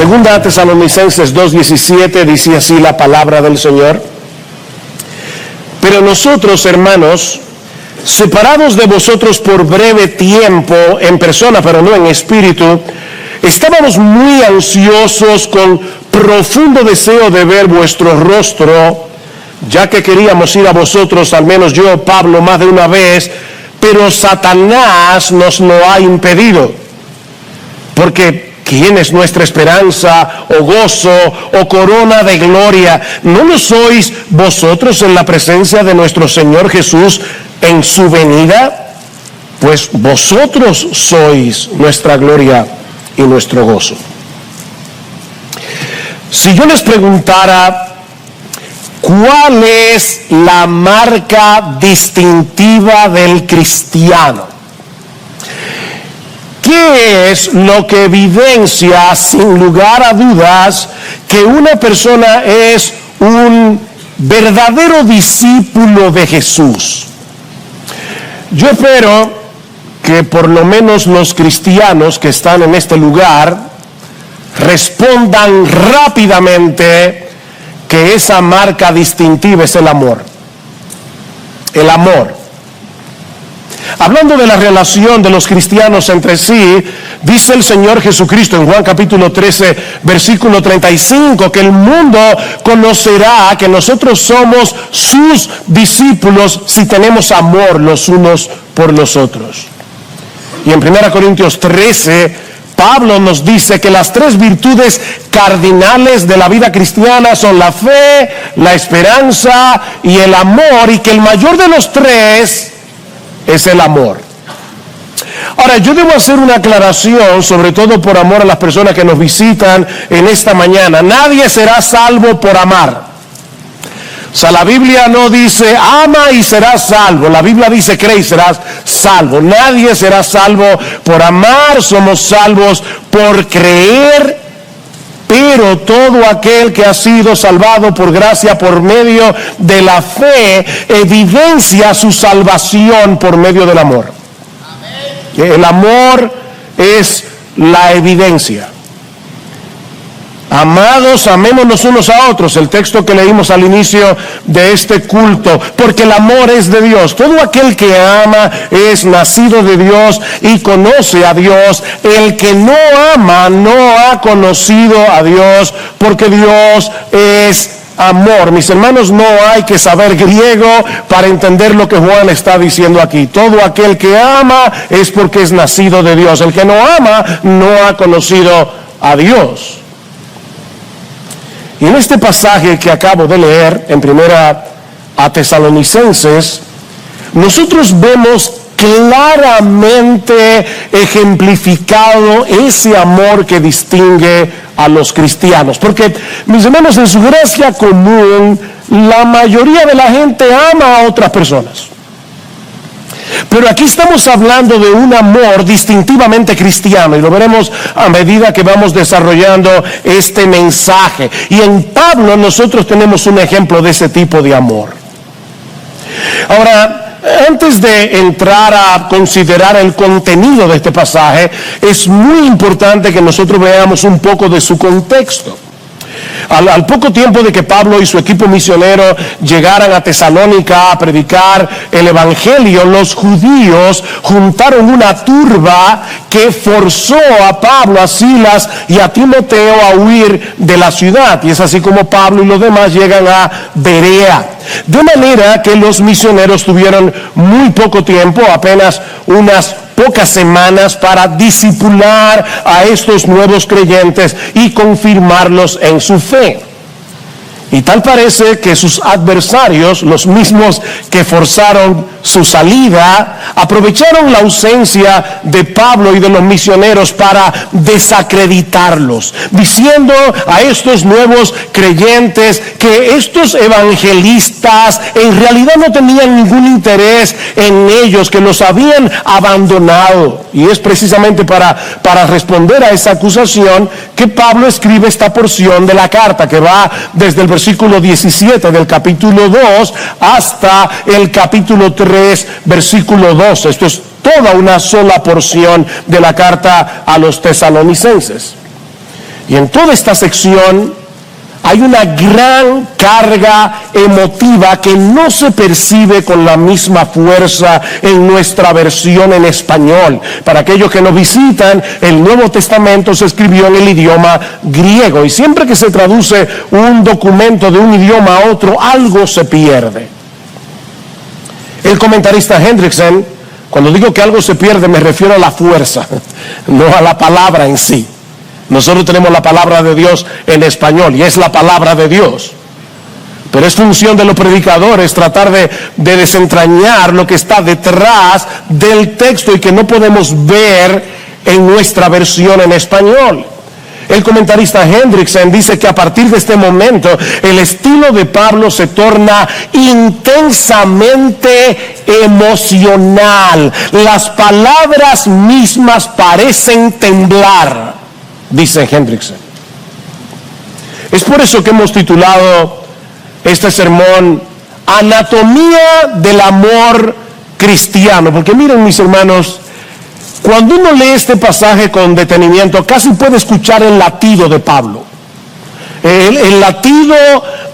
Segunda Tesalonicenses 2:17 dice así la palabra del Señor: pero nosotros, hermanos, separados de vosotros por breve tiempo en persona, pero no en espíritu, estábamos muy ansiosos con profundo deseo de ver vuestro rostro, ya que queríamos ir a vosotros, al menos yo, Pablo, más de una vez, pero Satanás nos lo ha impedido. Porque ¿quién es nuestra esperanza, o gozo, o corona de gloria? ¿No lo sois vosotros en la presencia de nuestro Señor Jesús en su venida? Pues vosotros sois nuestra gloria y nuestro gozo. Si yo les preguntara ¿cuál es la marca distintiva del cristiano? ¿Qué es lo que evidencia sin lugar a dudas que una persona es un verdadero discípulo de Jesús? Yo espero que por lo menos los cristianos que están en este lugar respondan rápidamente que esa marca distintiva es el amor. El amor. Hablando de la relación de los cristianos entre sí, dice el Señor Jesucristo en Juan capítulo 13, versículo 35, que el mundo conocerá que nosotros somos sus discípulos si tenemos amor los unos por los otros. Y en 1 Corintios 13, Pablo nos dice que las tres virtudes cardinales de la vida cristiana son la fe, la esperanza y el amor, y que el mayor de los tres es el amor. Ahora, yo debo hacer una aclaración, sobre todo por amor a las personas que nos visitan en esta mañana. Nadie será salvo por amar. O sea, la Biblia no dice ama y serás salvo. La Biblia dice cree y serás salvo. Nadie será salvo por amar. Somos salvos por creer. Pero todo aquel que ha sido salvado por gracia por medio de la fe evidencia su salvación por medio del amor. El amor es la evidencia. Amados, amémonos unos a otros, el texto que leímos al inicio de este culto, porque el amor es de Dios. Todo aquel que ama es nacido de Dios y conoce a Dios. El que no ama no ha conocido a Dios, porque Dios es amor. Mis hermanos, no hay que saber griego para entender lo que Juan está diciendo aquí. Todo aquel que ama es porque es nacido de Dios. El que no ama no ha conocido a Dios. Y en este pasaje que acabo de leer, en 1 Tesalonicenses, nosotros vemos claramente ejemplificado ese amor que distingue a los cristianos. Porque, mis hermanos, en su gracia común, la mayoría de la gente ama a otras personas. Pero aquí estamos hablando de un amor distintivamente cristiano, y lo veremos a medida que vamos desarrollando este mensaje. Y en Pablo nosotros tenemos un ejemplo de ese tipo de amor. Ahora, antes de entrar a considerar el contenido de este pasaje, es muy importante que nosotros veamos un poco de su contexto. Al poco tiempo de que Pablo y su equipo misionero llegaran a Tesalónica a predicar el evangelio, los judíos juntaron una turba que forzó a Pablo, a Silas y a Timoteo a huir de la ciudad. Y es así como Pablo y los demás llegan a Berea. De manera que los misioneros tuvieron muy poco tiempo, apenas unas pocas semanas, para discipular a estos nuevos creyentes y confirmarlos en su fe. Y tal parece que sus adversarios, los mismos que forzaron su salida, aprovecharon la ausencia de Pablo y de los misioneros para desacreditarlos, diciendo a estos nuevos creyentes que estos evangelistas en realidad no tenían ningún interés en ellos, que los habían abandonado. Y es precisamente para responder a esa acusación que Pablo escribe esta porción de la carta, que va desde el versículo 17 del capítulo 2 hasta el capítulo 3, versículo 12. Esto es toda una sola porción de la carta a los tesalonicenses. Y en toda esta sección hay una gran carga emotiva que no se percibe con la misma fuerza en nuestra versión en español. Para aquellos que nos visitan, el Nuevo Testamento se escribió en el idioma griego, y siempre que se traduce un documento de un idioma a otro, algo se pierde. El comentarista Hendrickson, cuando digo que algo se pierde, me refiero a la fuerza, no a la palabra en sí. Nosotros tenemos la palabra de Dios en español y es la palabra de Dios. Pero es función de los predicadores tratar de desentrañar lo que está detrás del texto y que no podemos ver en nuestra versión en español. El comentarista Hendrickson dice que a partir de este momento el estilo de Pablo se torna intensamente emocional. Las palabras mismas parecen temblar, dice Hendrickson. Es por eso que hemos titulado este sermón Anatomía del Amor Cristiano, porque miren, mis hermanos, cuando uno lee este pasaje con detenimiento, casi puede escuchar el latido de Pablo, el latido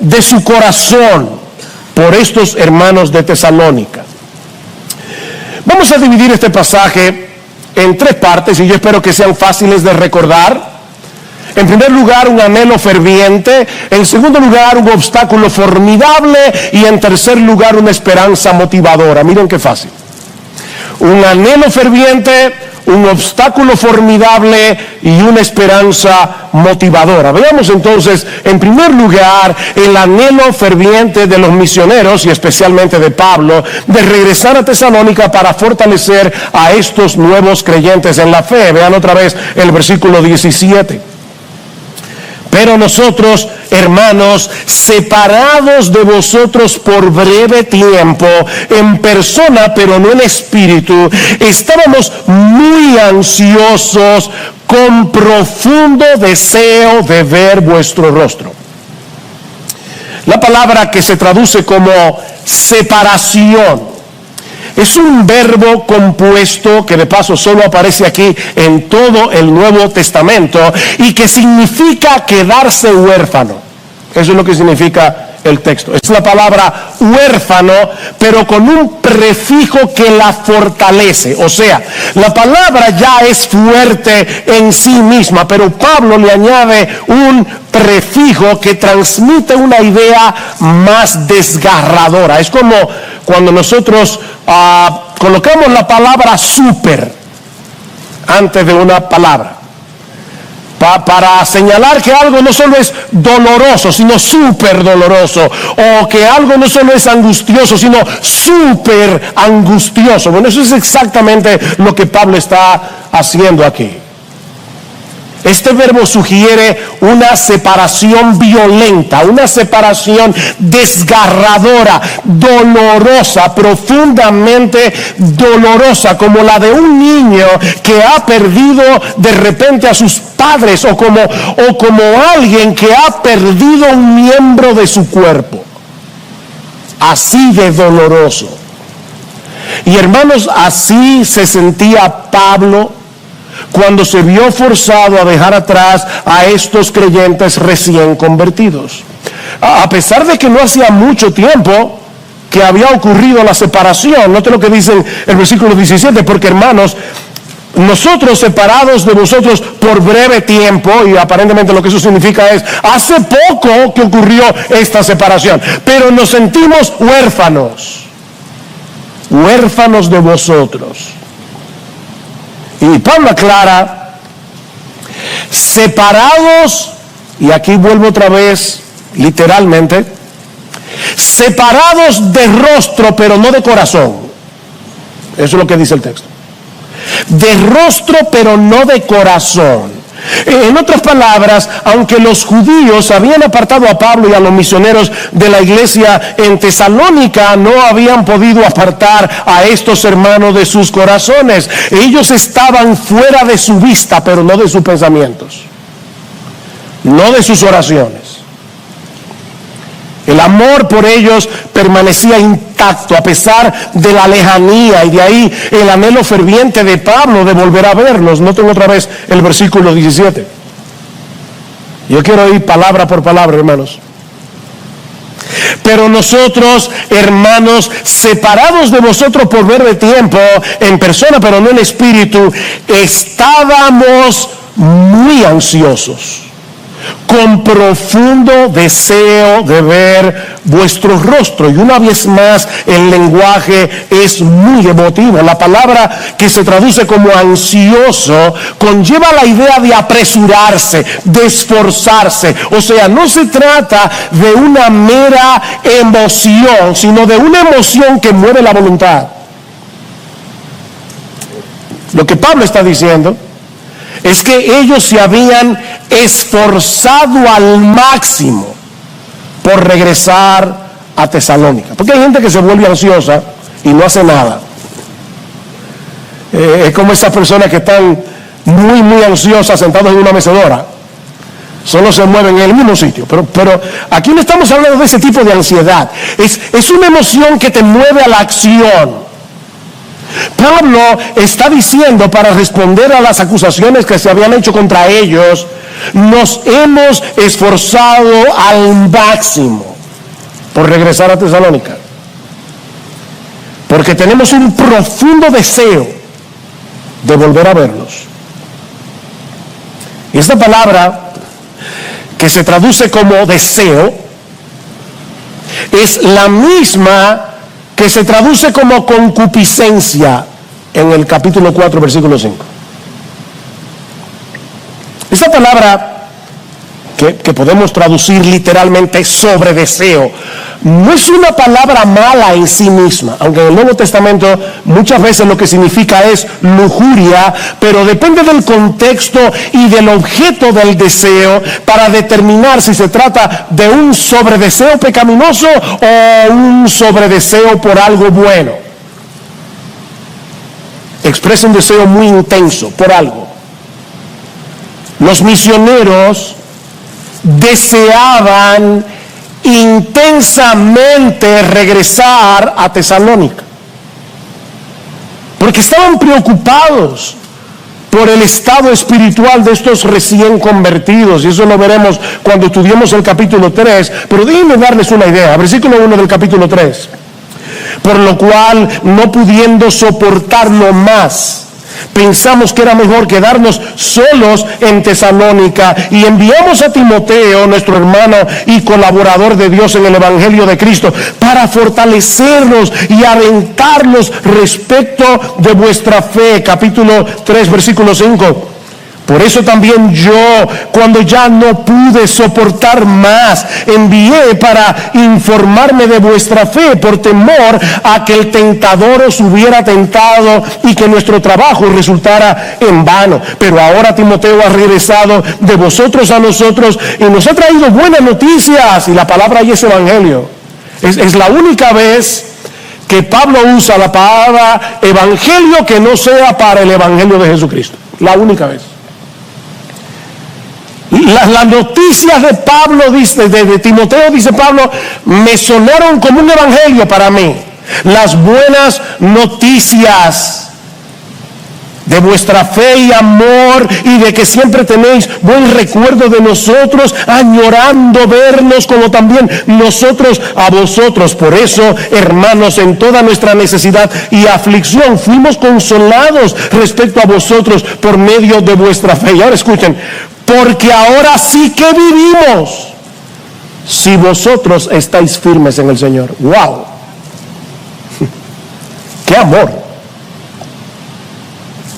de su corazón por estos hermanos de Tesalónica. Vamos a dividir este pasaje en tres partes y yo espero que sean fáciles de recordar. En primer lugar, un anhelo ferviente. En segundo lugar, un obstáculo formidable. Y en tercer lugar, una esperanza motivadora. Miren qué fácil. Un anhelo ferviente, un obstáculo formidable y una esperanza motivadora. Veamos entonces, en primer lugar, el anhelo ferviente de los misioneros y especialmente de Pablo de regresar a Tesalónica para fortalecer a estos nuevos creyentes en la fe. Vean otra vez el versículo 17. Pero nosotros, hermanos, separados de vosotros por breve tiempo, en persona pero no en espíritu, estábamos muy ansiosos con profundo deseo de ver vuestro rostro. La palabra que se traduce como separación es un verbo compuesto que de paso solo aparece aquí en todo el Nuevo Testamento y que significa quedarse huérfano. Eso es lo que significa el texto. Es la palabra huérfano, pero con un prefijo que la fortalece. O sea, la palabra ya es fuerte en sí misma, pero Pablo le añade un prefijo que transmite una idea más desgarradora. Es como cuando nosotros colocamos la palabra súper antes de una palabra, para señalar que algo no solo es doloroso, sino súper doloroso, o que algo no solo es angustioso, sino súper angustioso. Bueno, eso es exactamente lo que Pablo está haciendo aquí. Este verbo sugiere una separación violenta, una separación desgarradora, dolorosa, profundamente dolorosa, como la de un niño que ha perdido de repente a sus padres, o como alguien que ha perdido un miembro de su cuerpo. Así de doloroso. Y hermanos, así se sentía Pablo cuando se vio forzado a dejar atrás a estos creyentes recién convertidos. A pesar de que no hacía mucho tiempo que había ocurrido la separación, note lo que dice el versículo 17, porque hermanos, nosotros separados de vosotros por breve tiempo, y aparentemente lo que eso significa es, hace poco que ocurrió esta separación, pero nos sentimos huérfanos de vosotros. Y Pablo aclara, separados, y aquí vuelvo otra vez, literalmente, separados de rostro, pero no de corazón. Eso es lo que dice el texto. De rostro, pero no de corazón. En otras palabras, aunque los judíos habían apartado a Pablo y a los misioneros de la iglesia en Tesalónica, no habían podido apartar a estos hermanos de sus corazones. Ellos estaban fuera de su vista, pero no de sus pensamientos, no de sus oraciones. El amor por ellos permanecía intacto a pesar de la lejanía, y de ahí el anhelo ferviente de Pablo de volver a verlos. Noten otra vez el versículo 17. Yo quiero ir palabra por palabra, hermanos. Pero nosotros, hermanos, separados de vosotros por breve tiempo, en persona pero no en espíritu, estábamos muy ansiosos, con profundo deseo de ver vuestro rostro. Y una vez más, el lenguaje es muy emotivo. La palabra que se traduce como ansioso conlleva la idea de apresurarse, de esforzarse. O sea, no se trata de una mera emoción, sino de una emoción que mueve la voluntad. Lo que Pablo está diciendo es que ellos se habían esforzado al máximo por regresar a Tesalónica. Porque hay gente que se vuelve ansiosa y no hace nada. Es como esas personas que están muy ansiosas sentados en una mecedora. Solo se mueven en el mismo sitio. Pero aquí no estamos hablando de ese tipo de ansiedad. Es una emoción que te mueve a la acción. Pablo está diciendo, para responder a las acusaciones que se habían hecho contra ellos, nos hemos esforzado al máximo por regresar a Tesalónica, porque tenemos un profundo deseo de volver a verlos. Y esta palabra, que se traduce como deseo, es la misma que se traduce como concupiscencia en el capítulo 4, versículo 5. Esta palabra, que podemos traducir literalmente sobre deseo, no es una palabra mala en sí misma, aunque en el Nuevo Testamento muchas veces lo que significa es lujuria, pero depende del contexto y del objeto del deseo para determinar si se trata de un sobredeseo pecaminoso o un sobredeseo por algo bueno. Expresa un deseo muy intenso por algo. Los misioneros deseaban intensamente regresar a Tesalónica, porque estaban preocupados por el estado espiritual de estos recién convertidos, y eso lo veremos cuando estudiemos el capítulo 3, pero déjenme darles una idea. Versículo 1 del capítulo 3: por lo cual, no pudiendo soportarlo más, pensamos que era mejor quedarnos solos en Tesalónica, y enviamos a Timoteo, nuestro hermano y colaborador de Dios en el Evangelio de Cristo, para fortalecerlos y alentarlos respecto de vuestra fe. Capítulo 3, versículo 5. Por eso también yo, cuando ya no pude soportar más, envié para informarme de vuestra fe, por temor a que el tentador os hubiera tentado y que nuestro trabajo resultara en vano. Pero ahora Timoteo ha regresado de vosotros a nosotros y nos ha traído buenas noticias, y la palabra ahí es evangelio. Es la única vez que Pablo usa la palabra evangelio que no sea para el evangelio de Jesucristo. La única vez. Las noticias de Pablo, de Timoteo, dice Pablo, me sonaron como un evangelio para mí. Las buenas noticias de vuestra fe y amor, y de que siempre tenéis buen recuerdo de nosotros, añorando vernos como también nosotros a vosotros. Por eso, hermanos, en toda nuestra necesidad y aflicción fuimos consolados respecto a vosotros por medio de vuestra fe. Y ahora escuchen: porque ahora sí que vivimos si vosotros estáis firmes en el Señor. ¡Wow! ¡Qué amor!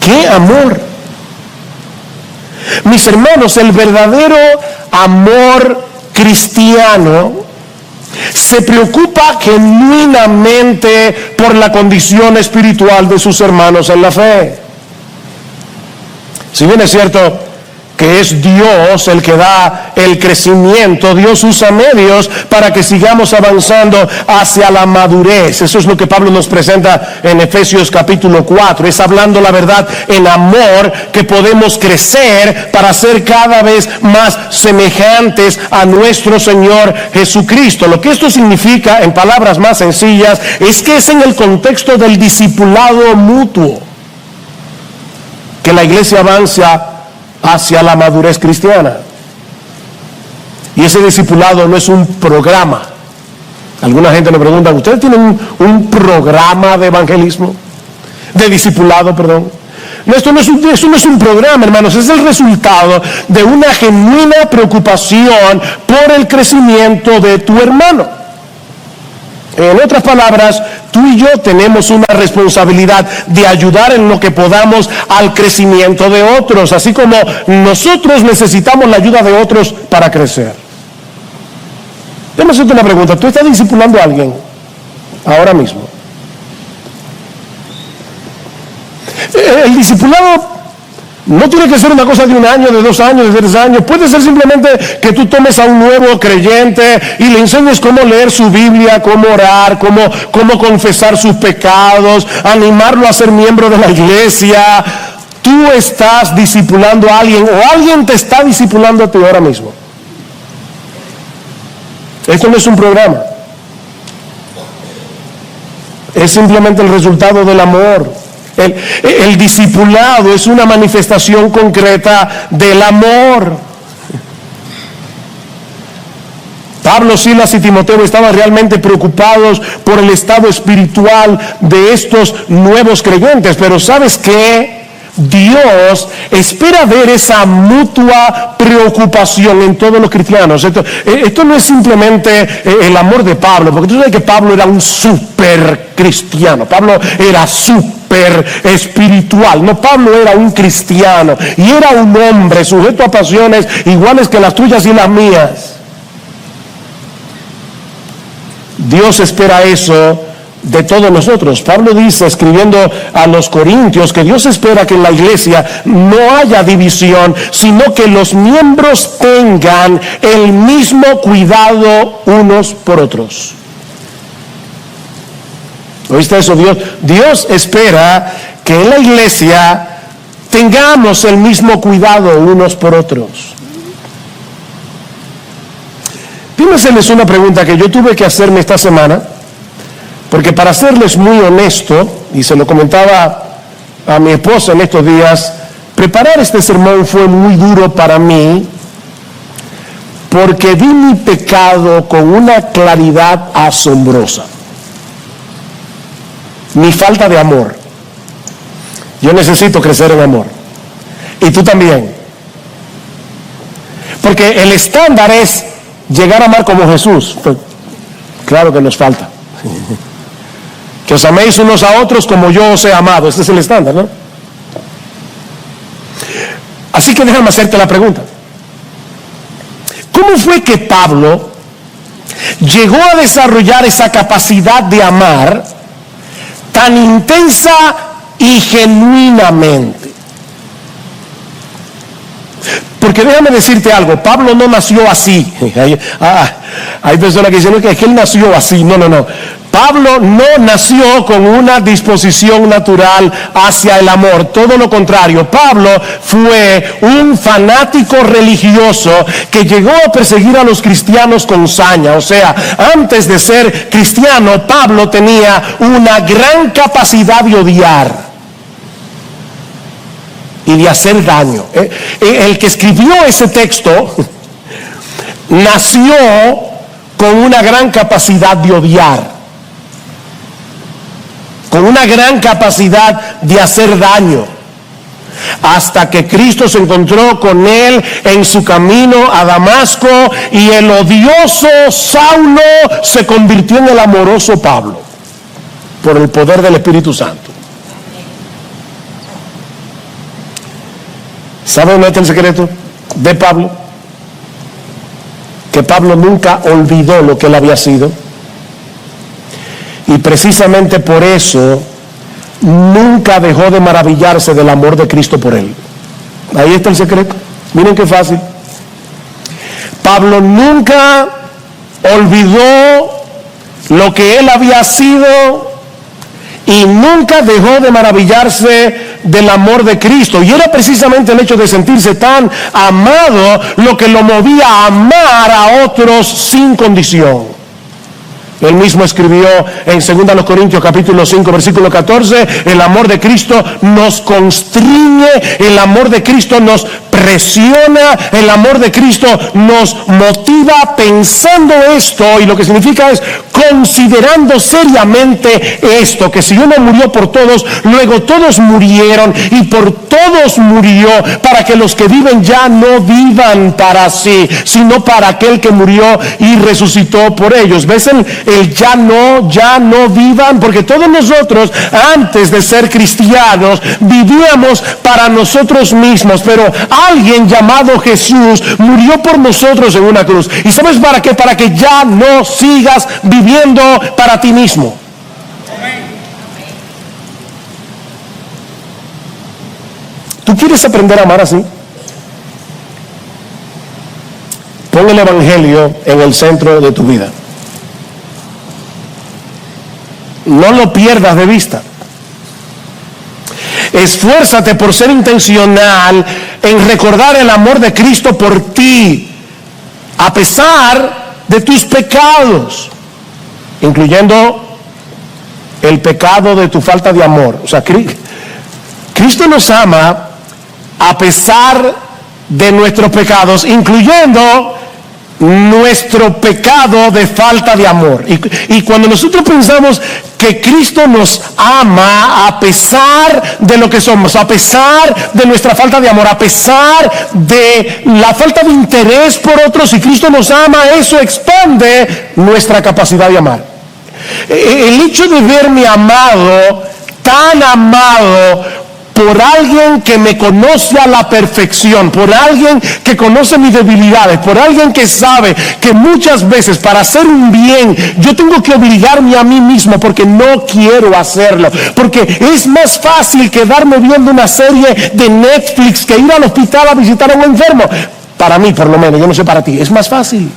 ¡Qué amor! Mis hermanos, el verdadero amor cristiano se preocupa genuinamente por la condición espiritual de sus hermanos en la fe. Si bien es cierto que es Dios el que da el crecimiento, Dios usa medios para que sigamos avanzando hacia la madurez. Eso es lo que Pablo nos presenta en Efesios capítulo 4. Es hablando la verdad en amor que podemos crecer para ser cada vez más semejantes a nuestro Señor Jesucristo. Lo que esto significa, en palabras más sencillas, es que es en el contexto del discipulado mutuo que la iglesia avanza hacia la madurez cristiana. Y ese discipulado no es un programa. Alguna gente me pregunta, ¿ustedes tienen un programa de evangelismo? De discipulado, perdón. No, esto no es un programa, hermanos, es el resultado de una genuina preocupación por el crecimiento de tu hermano. En otras palabras, tú y yo tenemos una responsabilidad de ayudar en lo que podamos al crecimiento de otros, así como nosotros necesitamos la ayuda de otros para crecer. Déjame hacerte una pregunta, ¿tú estás discipulando a alguien ahora mismo? El discipulado no tiene que ser una cosa de 1 año, de 2 años, de 3 años. Puede ser simplemente que tú tomes a un nuevo creyente y le enseñes cómo leer su Biblia, cómo orar, cómo confesar sus pecados, animarlo a ser miembro de la iglesia. Tú estás discipulando a alguien o alguien te está discipulando a ti ahora mismo. Esto no es un programa. Es simplemente el resultado del amor. El discipulado es una manifestación concreta del amor. Pablo, Silas y Timoteo estaban realmente preocupados por el estado espiritual de estos nuevos creyentes, pero ¿sabes qué? Dios espera ver esa mutua preocupación en todos los cristianos. Esto no es simplemente el amor de Pablo, porque tú sabes que Pablo era un súper cristiano, Pablo era súper espiritual. No, Pablo era un cristiano y era un hombre sujeto a pasiones iguales que las tuyas y las mías. Dios espera eso de todos nosotros. Pablo dice, escribiendo a los Corintios, que Dios espera que en la iglesia no haya división, sino que los miembros tengan el mismo cuidado unos por otros. ¿Oíste eso? Dios espera que en la iglesia tengamos el mismo cuidado unos por otros. Déjenme hacerles una pregunta que yo tuve que hacerme esta semana, porque para serles muy honesto, y se lo comentaba a mi esposa en estos días, preparar este sermón fue muy duro para mí, porque vi mi pecado con una claridad asombrosa. Mi falta de amor. Yo necesito crecer en amor. Y tú también. Porque el estándar es llegar a amar como Jesús. Pues, claro que nos falta. Que os améis unos a otros como yo os he amado. Este es el estándar, ¿no? Así que déjame hacerte la pregunta. ¿Cómo fue que Pablo llegó a desarrollar esa capacidad de amar tan intensa y genuinamente? Porque déjame decirte algo, Pablo no nació así. Hay personas que dicen que él nació así. No. Pablo no nació con una disposición natural hacia el amor, todo lo contrario. Pablo fue un fanático religioso que llegó a perseguir a los cristianos con saña. O sea, antes de ser cristiano, Pablo tenía una gran capacidad de odiar y de hacer daño. El que escribió ese texto nació con una gran capacidad de odiar, con una gran capacidad de hacer daño, hasta que Cristo se encontró con él en su camino a Damasco y el odioso Saulo se convirtió en el amoroso Pablo por el poder del Espíritu Santo. ¿Sabe dónde está el secreto de Pablo? Que Pablo nunca olvidó lo que él había sido. Y precisamente por eso nunca dejó de maravillarse del amor de Cristo por él. Ahí está el secreto. Miren qué fácil. Pablo nunca olvidó lo que él había sido y nunca dejó de maravillarse del amor de Cristo. Y era precisamente el hecho de sentirse tan amado lo que lo movía a amar a otros sin condición. Él mismo escribió en 2 Corintios capítulo 5 versículo 14, el amor de Cristo nos constriñe, el amor de Cristo nos presiona el amor de Cristo, nos motiva pensando esto, y lo que significa es considerando seriamente esto, que si uno murió por todos, luego todos murieron y por todos murió, para que los que viven ya no vivan para sí, sino para aquel que murió y resucitó por ellos. ¿Ves el ya no vivan? Porque todos nosotros, antes de ser cristianos, vivíamos para nosotros mismos, pero alguien llamado Jesús murió por nosotros en una cruz. ¿Y sabes para qué? Para que ya no sigas viviendo para ti mismo. ¿Tú quieres aprender a amar así? Pon el Evangelio en el centro de tu vida. No lo pierdas de vista. Esfuérzate por ser intencional en recordar el amor de Cristo por ti, a pesar de tus pecados, incluyendo el pecado de tu falta de amor. O sea, Cristo nos ama a pesar de nuestros pecados, incluyendo nuestro pecado de falta de amor. Y cuando nosotros pensamos que Cristo nos ama a pesar de lo que somos, a pesar de nuestra falta de amor, a pesar de la falta de interés por otros, y Cristo nos ama, eso expande nuestra capacidad de amar. El hecho de verme amado, tan amado, por alguien que me conoce a la perfección, por alguien que conoce mis debilidades, por alguien que sabe que muchas veces para hacer un bien yo tengo que obligarme a mí mismo porque no quiero hacerlo, porque es más fácil quedarme viendo una serie de Netflix que ir al hospital a visitar a un enfermo. Para mí, por lo menos, yo no sé para ti, es más fácil.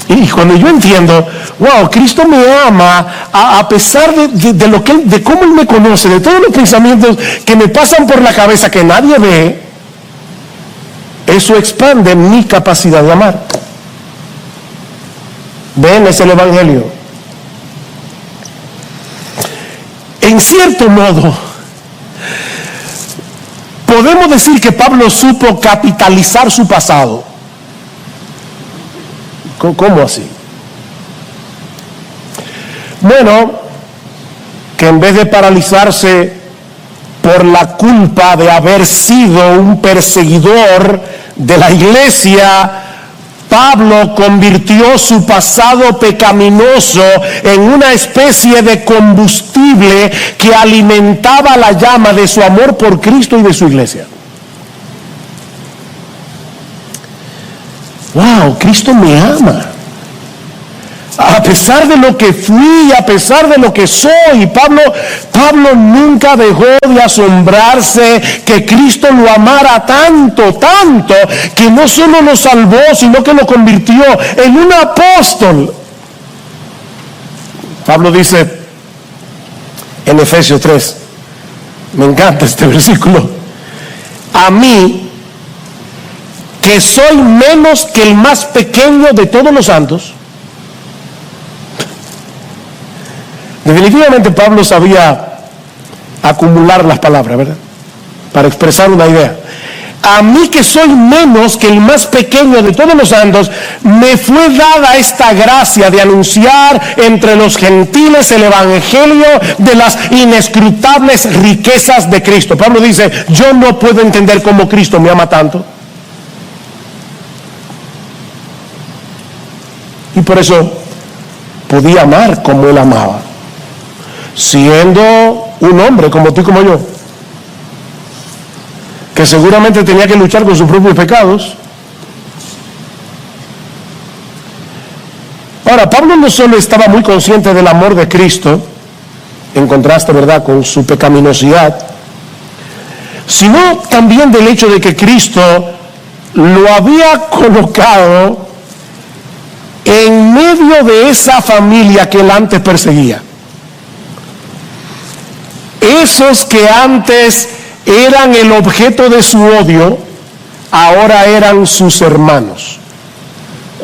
Y cuando yo entiendo, wow, Cristo me ama a pesar de cómo Él me conoce, de todos los pensamientos que me pasan por la cabeza que nadie ve, eso expande mi capacidad de amar. Ven, es el Evangelio. En cierto modo, podemos decir que Pablo supo capitalizar su pasado. ¿Cómo así? Bueno, que en vez de paralizarse por la culpa de haber sido un perseguidor de la iglesia, Pablo convirtió su pasado pecaminoso en una especie de combustible que alimentaba la llama de su amor por Cristo y de su iglesia. Wow, Cristo me ama. A pesar de lo que fui, a pesar de lo que soy, Pablo nunca dejó de asombrarse que Cristo lo amara tanto, que no solo lo salvó, sino que lo convirtió en un apóstol. Pablo dice en Efesios 3, me encanta este versículo: a mí, que soy menos que el más pequeño de todos los santos. Definitivamente Pablo sabía acumular las palabras, ¿verdad? Para expresar una idea. A mí, que soy menos que el más pequeño de todos los santos, me fue dada esta gracia de anunciar entre los gentiles el evangelio de las inescrutables riquezas de Cristo. Pablo dice, yo no puedo entender cómo Cristo me ama tanto. Y por eso podía amar como Él amaba, siendo un hombre como tú y como yo, que seguramente tenía que luchar con sus propios pecados. Ahora, Pablo no solo estaba muy consciente del amor de Cristo, en contraste, ¿verdad?, con su pecaminosidad, sino también del hecho de que Cristo lo había colocado en medio de esa familia que él antes perseguía. Esos que antes eran el objeto de su odio, ahora eran sus hermanos.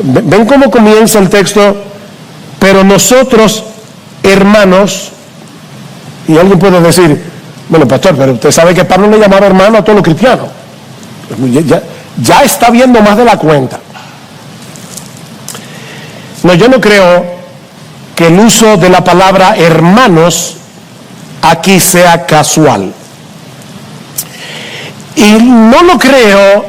¿Ven cómo comienza el texto? Pero nosotros, hermanos, y alguien puede decir, Bueno, pastor, pero usted sabe que Pablo le llamaba hermano a todos los cristianos. Ya está viendo más de la cuenta. No, yo no creo que el uso de la palabra hermanos aquí sea casual. Y no lo creo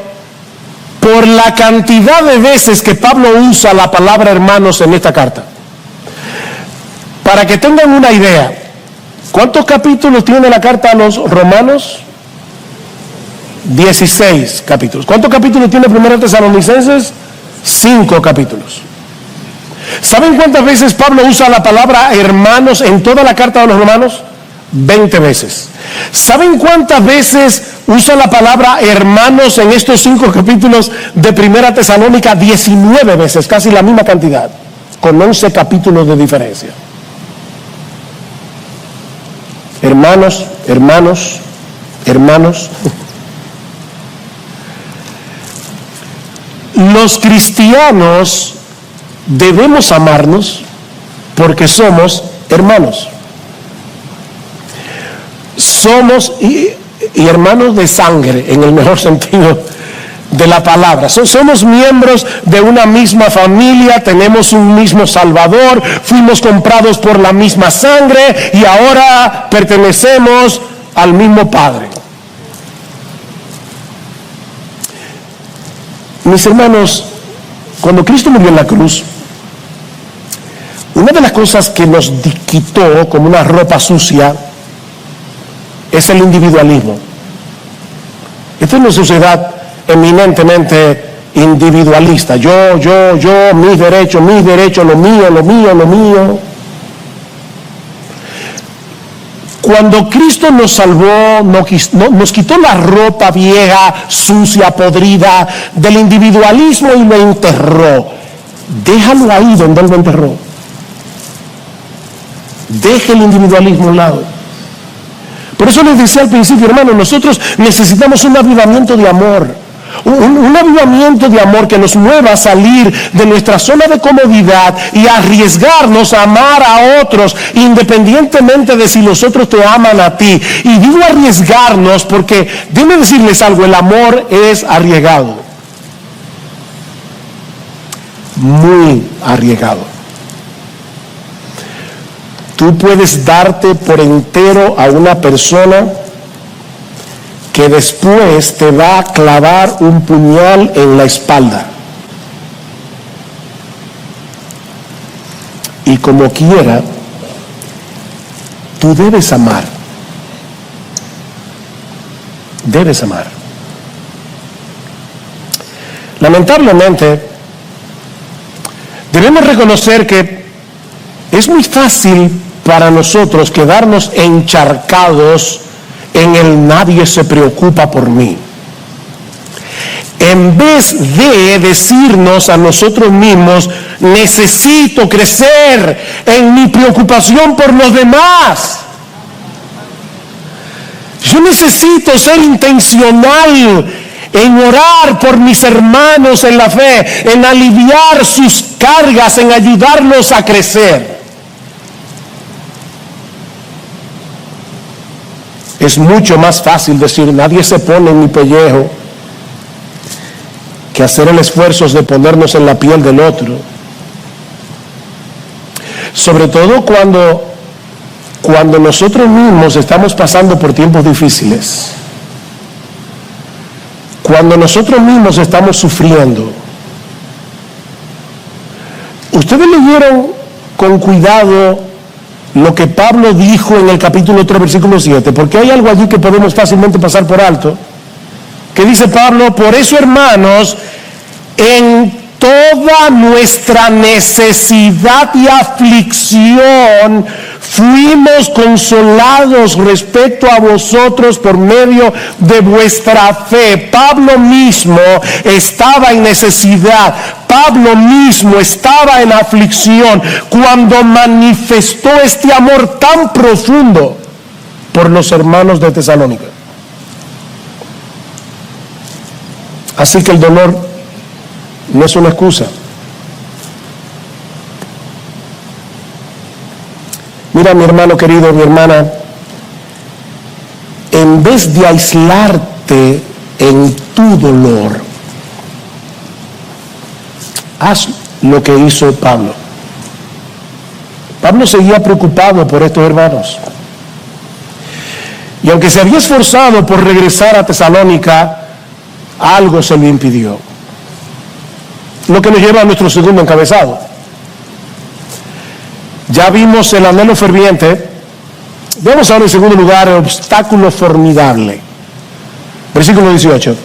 por la cantidad de veces que Pablo usa la palabra hermanos en esta carta. Para que tengan una idea, ¿cuántos capítulos tiene la carta a los romanos? 16 capítulos. ¿Cuántos capítulos tiene 1 Tesalonicenses? 5 capítulos. ¿Saben cuántas veces Pablo usa la palabra hermanos en toda la carta de los romanos? 20 veces. ¿Saben cuántas veces usa la palabra hermanos en estos 5 capítulos de 1 Tesalónica? 19 veces, casi la misma cantidad, con 11 capítulos de diferencia. Hermanos, hermanos, hermanos. Los cristianos debemos amarnos porque somos hermanos. Somos y hermanos de sangre, en el mejor sentido de la palabra. Somos miembros de una misma familia, tenemos un mismo Salvador, fuimos comprados por la misma sangre y ahora pertenecemos al mismo Padre. Mis hermanos, cuando Cristo murió en la cruz, una de las cosas que nos quitó como una ropa sucia es el individualismo. Esta es una sociedad eminentemente individualista. Yo, mis derechos, lo mío. Cuando Cristo nos salvó, nos quitó la ropa vieja, sucia, podrida del individualismo y lo enterró. Déjalo ahí donde Él lo enterró. Deje el individualismo a un lado. Por eso les decía al principio, hermanos, nosotros necesitamos un avivamiento de amor. Un avivamiento de amor que nos mueva a salir de nuestra zona de comodidad y arriesgarnos a amar a otros, independientemente de si los otros te aman a ti. Y digo arriesgarnos porque, déjenme decirles algo, el amor es arriesgado. Muy arriesgado. Tú puedes darte por entero a una persona que después te va a clavar un puñal en la espalda. Y como quiera, tú debes amar. Debes amar. Lamentablemente, debemos reconocer que es muy fácil para nosotros quedarnos encharcados en el nadie se preocupa por mí. En vez de decirnos a nosotros mismos, necesito crecer en mi preocupación por los demás. Yo necesito ser intencional en orar por mis hermanos en la fe, en aliviar sus cargas, en ayudarlos a crecer. Es mucho más fácil decir, nadie se pone en mi pellejo, que hacer el esfuerzo de ponernos en la piel del otro. Sobre todo cuando nosotros mismos estamos pasando por tiempos difíciles. Cuando nosotros mismos estamos sufriendo. Ustedes leyeron con cuidado lo que Pablo dijo en el capítulo 3, versículo 7, porque hay algo allí que podemos fácilmente pasar por alto, que dice Pablo, por eso, hermanos, en toda nuestra necesidad y aflicción fuimos consolados respecto a vosotros por medio de vuestra fe. Pablo mismo estaba en necesidad. Pablo mismo estaba en aflicción cuando manifestó este amor tan profundo por los hermanos de Tesalónica. Así que el dolor no es una excusa. Mira, mi hermano querido, mi hermana, en vez de aislarte en tu dolor, haz lo que hizo Pablo. Pablo seguía preocupado por estos hermanos. Y aunque se había esforzado por regresar a Tesalónica, algo se lo impidió. Lo que nos lleva a nuestro segundo encabezado. Ya vimos el anhelo ferviente. Vamos ahora en segundo lugar el obstáculo formidable. Versículo 18.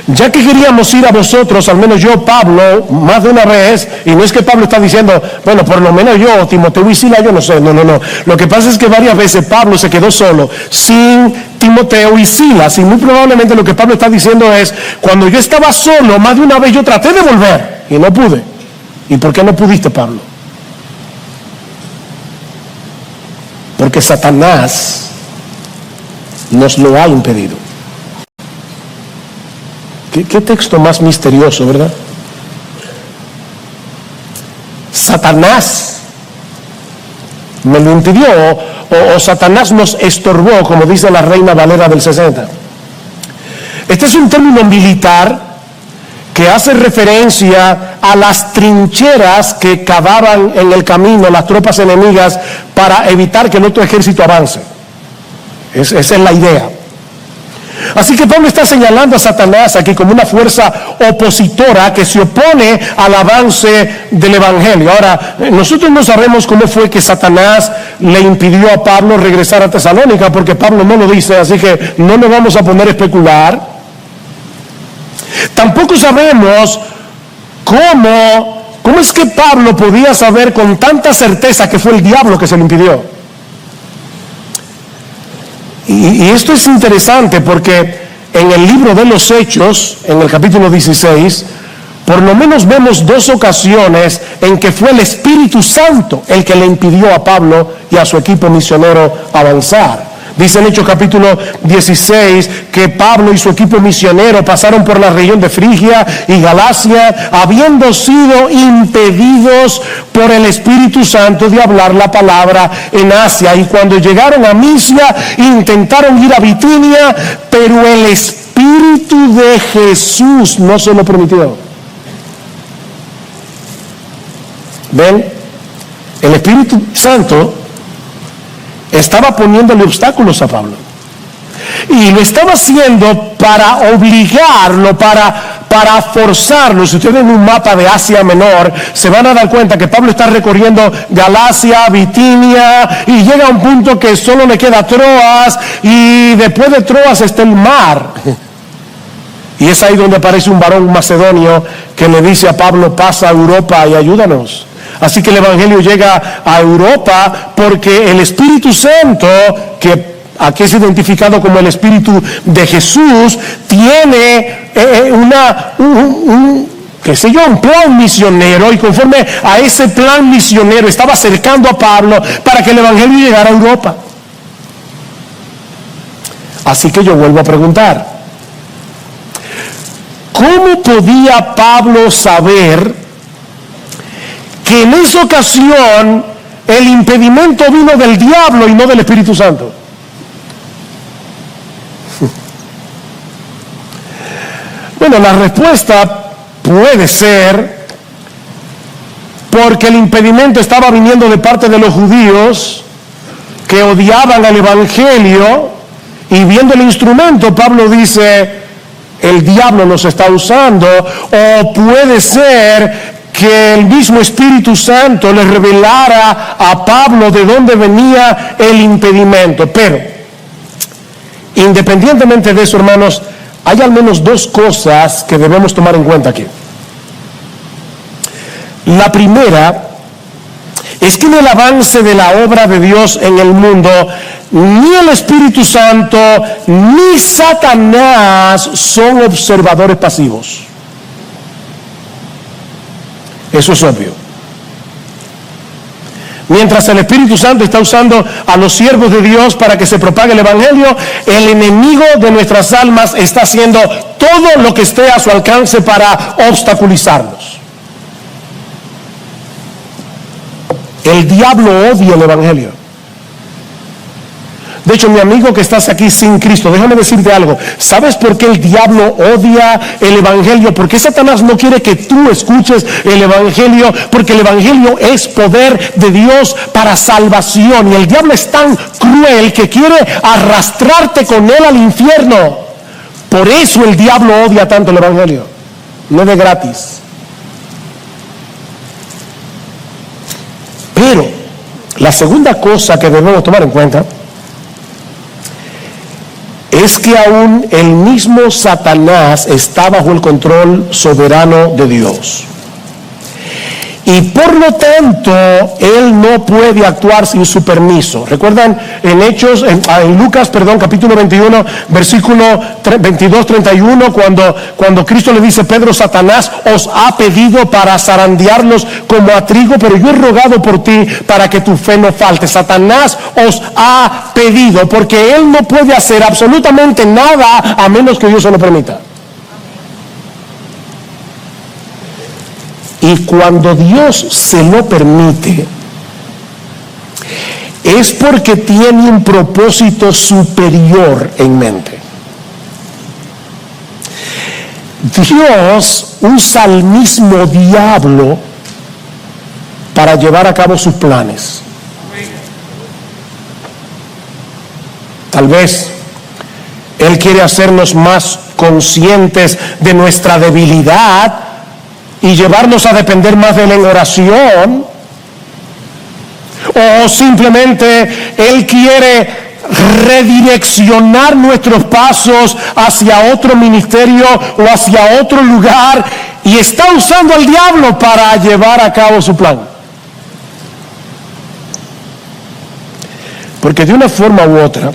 Ya que queríamos ir a vosotros, al menos yo, Pablo, más de una vez, y no es que Pablo está diciendo, bueno, por lo menos yo, Timoteo y Sila, yo no sé, no. Lo que pasa es que varias veces Pablo se quedó solo, sin Timoteo y Silas, y muy probablemente lo que Pablo está diciendo es, cuando yo estaba solo, más de una vez yo traté de volver, y no pude. ¿Y por qué no pudiste, Pablo? Porque Satanás nos lo ha impedido. ¿Qué texto más misterioso, verdad? Satanás me lo impidió, o Satanás nos estorbó, como dice la Reina Valera del 60. Este es un término militar que hace referencia a las trincheras que cavaban en el camino las tropas enemigas para evitar que el otro ejército avance. Esa es la idea. Así que Pablo está señalando a Satanás aquí como una fuerza opositora que se opone al avance del Evangelio. Ahora, nosotros no sabemos cómo fue que Satanás le impidió a Pablo regresar a Tesalónica, porque Pablo no lo dice, así que no nos vamos a poner a especular. Tampoco sabemos cómo es que Pablo podía saber con tanta certeza que fue el diablo que se le impidió. Y esto es interesante porque en el libro de los Hechos, en el capítulo 16, por lo menos vemos dos ocasiones en que fue el Espíritu Santo el que le impidió a Pablo y a su equipo misionero avanzar. Dice en Hechos capítulo 16 que Pablo y su equipo misionero pasaron por la región de Frigia y Galacia, habiendo sido impedidos por el Espíritu Santo de hablar la palabra en Asia. Y cuando llegaron a Misia, intentaron ir a Bitinia, pero el Espíritu de Jesús no se lo permitió. ¿Ven? El Espíritu Santo estaba poniéndole obstáculos a Pablo. Y lo estaba haciendo para obligarlo, para forzarlo. Si ustedes ven un mapa de Asia Menor, se van a dar cuenta que Pablo está recorriendo Galacia, Bitinia, y llega a un punto que solo le queda Troas, y después de Troas está el mar. Y es ahí donde aparece un varón macedonio que le dice a Pablo, pasa a Europa y ayúdanos. Así que el Evangelio llega a Europa porque el Espíritu Santo, que aquí es identificado como el Espíritu de Jesús, tiene un plan misionero, y conforme a ese plan misionero estaba acercando a Pablo para que el Evangelio llegara a Europa. Así que yo vuelvo a preguntar, ¿cómo podía Pablo saber que en esa ocasión el impedimento vino del diablo y no del Espíritu Santo? Bueno, la respuesta puede ser porque el impedimento estaba viniendo de parte de los judíos que odiaban al Evangelio, y viendo el instrumento, Pablo dice, el diablo nos está usando. O puede ser que el mismo Espíritu Santo le revelara a Pablo de dónde venía el impedimento. Pero, independientemente de eso, hermanos, hay al menos dos cosas que debemos tomar en cuenta aquí. La primera es que en el avance de la obra de Dios en el mundo, ni el Espíritu Santo ni Satanás son observadores pasivos. Eso es obvio. Mientras el Espíritu Santo está usando a los siervos de Dios para que se propague el Evangelio, el enemigo de nuestras almas está haciendo todo lo que esté a su alcance para obstaculizarnos. El diablo odia el Evangelio. De hecho, mi amigo que estás aquí sin Cristo, déjame decirte algo. ¿Sabes por qué el diablo odia el evangelio? Porque Satanás no quiere que tú escuches el evangelio, porque el evangelio es poder de Dios para salvación. Y el diablo es tan cruel que quiere arrastrarte con él al infierno. Por eso el diablo odia tanto el evangelio. No de gratis. Pero la segunda cosa que debemos tomar en cuenta es que aún el mismo Satanás está bajo el control soberano de Dios. Y por lo tanto, él no puede actuar sin su permiso. ¿Recuerdan en Lucas, capítulo 21, versículo 22-31, cuando Cristo le dice: Pedro, Satanás os ha pedido para zarandearlos como a trigo, pero yo he rogado por ti para que tu fe no falte. Satanás os ha pedido, porque él no puede hacer absolutamente nada a menos que Dios se lo permita. Y cuando Dios se lo permite, es porque tiene un propósito superior en mente. Dios usa al mismo diablo para llevar a cabo sus planes. Tal vez Él quiere hacernos más conscientes de nuestra debilidad y llevarnos a depender más de Él en oración, o simplemente Él quiere redireccionar nuestros pasos hacia otro ministerio o hacia otro lugar, y está usando al diablo para llevar a cabo su plan. Porque de una forma u otra,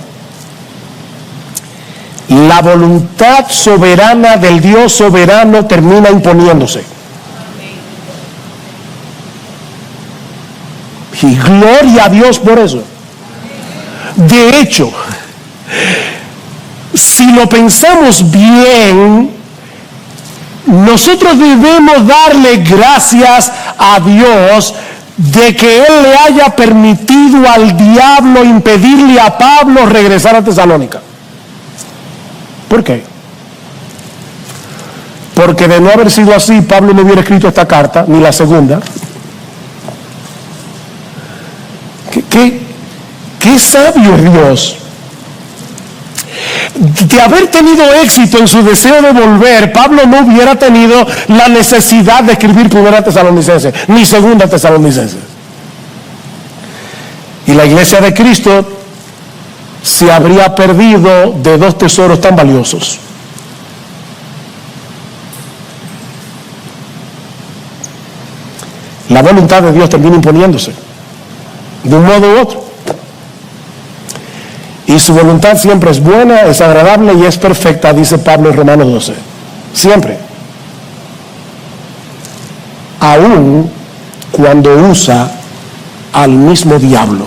la voluntad soberana del Dios soberano termina imponiéndose. Y gloria a Dios por eso. De hecho, si lo pensamos bien, nosotros debemos darle gracias a Dios de que Él le haya permitido al diablo impedirle a Pablo regresar a Tesalónica. ¿Por qué? Porque de no haber sido así, Pablo no hubiera escrito esta carta, ni la segunda. ¿Qué sabio es Dios? De haber tenido éxito en su deseo de volver, Pablo no hubiera tenido la necesidad de escribir Primera Tesalonicenses, ni Segunda Tesalonicenses. Y la iglesia de Cristo se habría perdido de dos tesoros tan valiosos. La voluntad de Dios termina imponiéndose, de un modo u otro. Y su voluntad siempre es buena, es agradable y es perfecta, dice Pablo en Romanos 12. Siempre. Aún cuando usa al mismo diablo.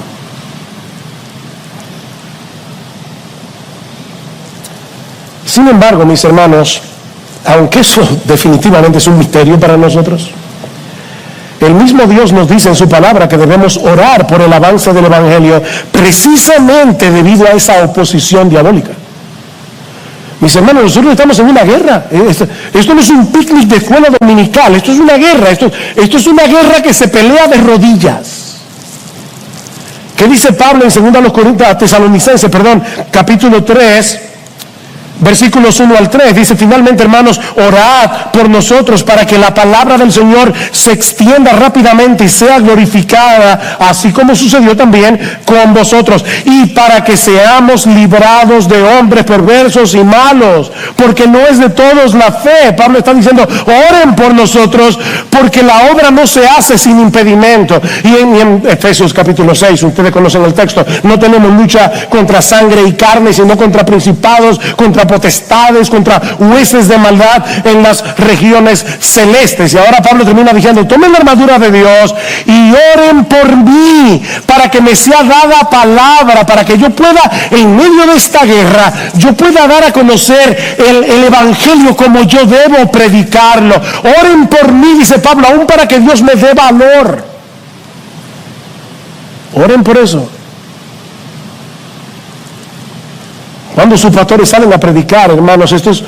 Sin embargo, mis hermanos, aunque eso definitivamente es un misterio para nosotros, el mismo Dios nos dice en su palabra que debemos orar por el avance del evangelio precisamente debido a esa oposición diabólica. Mis hermanos, nosotros estamos en una guerra. Esto no es un picnic de escuela dominical, esto es una guerra. Esto es una guerra que se pelea de rodillas. ¿Qué dice Pablo en 2 Tesalonicenses, capítulo 3? Versículos 1 al 3, dice: finalmente, hermanos, orad por nosotros para que la palabra del Señor se extienda rápidamente y sea glorificada, así como sucedió también con vosotros, y para que seamos librados de hombres perversos y malos, porque no es de todos la fe. Pablo está diciendo: oren por nosotros, porque la obra no se hace sin impedimento. Y en Efesios capítulo 6, ustedes conocen el texto: no tenemos lucha contra sangre y carne, sino contra principados, contra potestades, contra huestes de maldad en las regiones celestes. Y ahora Pablo termina diciendo: tomen la armadura de Dios y oren por mí, para que me sea dada palabra, para que yo pueda, en medio de esta guerra, yo pueda dar a conocer el evangelio como yo debo predicarlo. Oren por mí, dice Pablo, aún para que Dios me dé valor. Oren por eso. Cuando sus pastores salen a predicar, hermanos, estos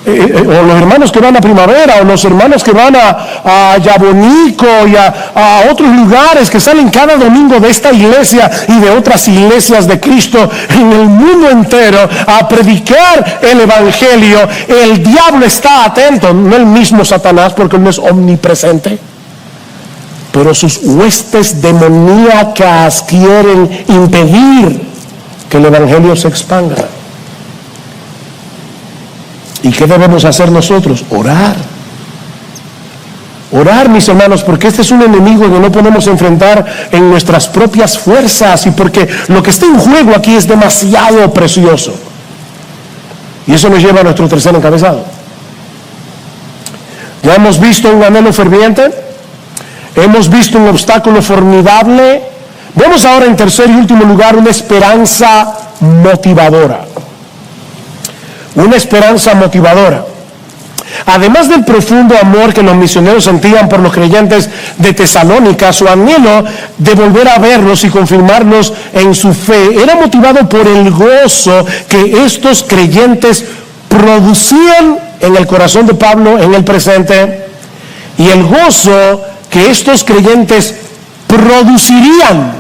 o los hermanos que van a Primavera, o los hermanos que van a Yabonico y a otros lugares, que salen cada domingo de esta iglesia y de otras iglesias de Cristo en el mundo entero a predicar el evangelio, el diablo está atento, no el mismo Satanás, porque él no es omnipresente, pero sus huestes demoníacas quieren impedir que el evangelio se expanda. ¿Y qué debemos hacer nosotros? Orar. Orar, mis hermanos, porque este es un enemigo que no podemos enfrentar en nuestras propias fuerzas, y porque lo que está en juego aquí es demasiado precioso. Y eso nos lleva a nuestro tercer encabezado. Ya hemos visto un anhelo ferviente, hemos visto un obstáculo formidable. Vemos ahora, en tercer y último lugar, una esperanza motivadora. Una esperanza motivadora. Además del profundo amor que los misioneros sentían por los creyentes de Tesalónica, su anhelo de volver a verlos y confirmarlos en su fe era motivado por el gozo que estos creyentes producían en el corazón de Pablo en el presente, y el gozo que estos creyentes producirían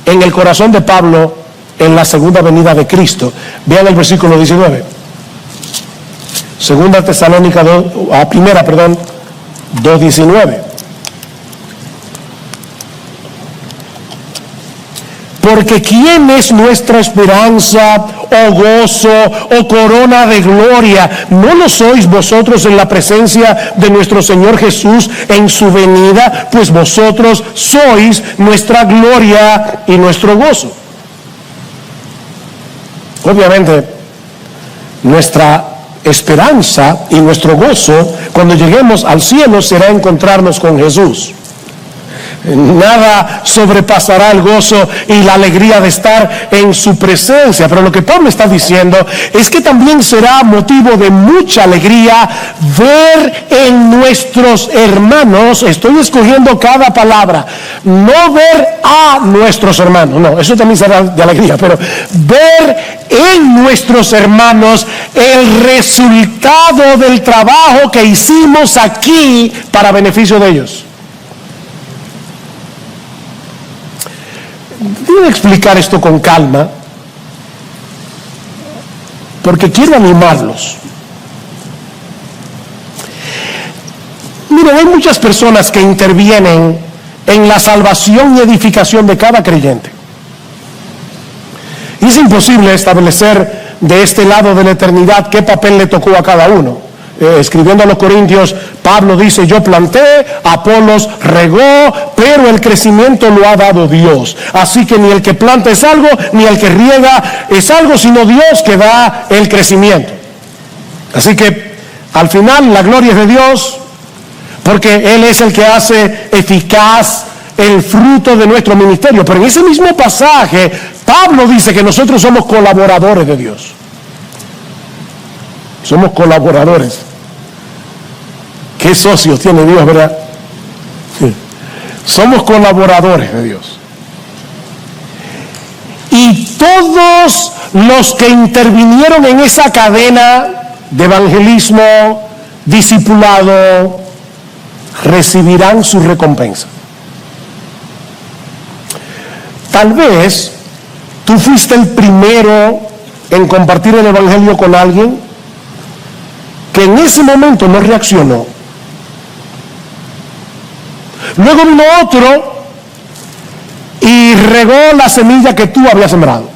en el corazón de Pablo en la segunda venida de Cristo. Vean el versículo 19. Segunda Tesalónica 2:19. Porque ¿quién es nuestra esperanza, o gozo, o corona de gloria? ¿No lo sois vosotros en la presencia de nuestro Señor Jesús en su venida? Pues vosotros sois nuestra gloria y nuestro gozo. Obviamente, nuestra esperanza y nuestro gozo cuando lleguemos al cielo será encontrarnos con Jesús. Nada sobrepasará el gozo y la alegría de estar en su presencia. Pero lo que Pablo está diciendo es que también será motivo de mucha alegría ver en nuestros hermanos, estoy escogiendo cada palabra, no ver a nuestros hermanos, no, eso también será de alegría, pero ver en nuestros hermanos el resultado del trabajo que hicimos aquí para beneficio de ellos. Debo explicar esto con calma, porque quiero animarlos. Miren, hay muchas personas que intervienen en la salvación y edificación de cada creyente. Y es imposible establecer de este lado de la eternidad qué papel le tocó a cada uno. Escribiendo a los Corintios, Pablo dice: yo planté, Apolos regó, pero el crecimiento lo ha dado Dios. Así que ni el que planta es algo, ni el que riega es algo, sino Dios que da el crecimiento. Así que al final la gloria es de Dios, porque Él es el que hace eficaz el fruto de nuestro ministerio. Pero en ese mismo pasaje, Pablo dice que nosotros somos colaboradores de Dios. Somos colaboradores. ¿Qué socios tiene Dios, verdad? Sí. Somos colaboradores de Dios. Y todos los que intervinieron en esa cadena de evangelismo, discipulado, recibirán su recompensa. Tal vez tú fuiste el primero en compartir el evangelio con alguien que en ese momento no reaccionó. Luego vino otro y regó la semilla que tú habías sembrado.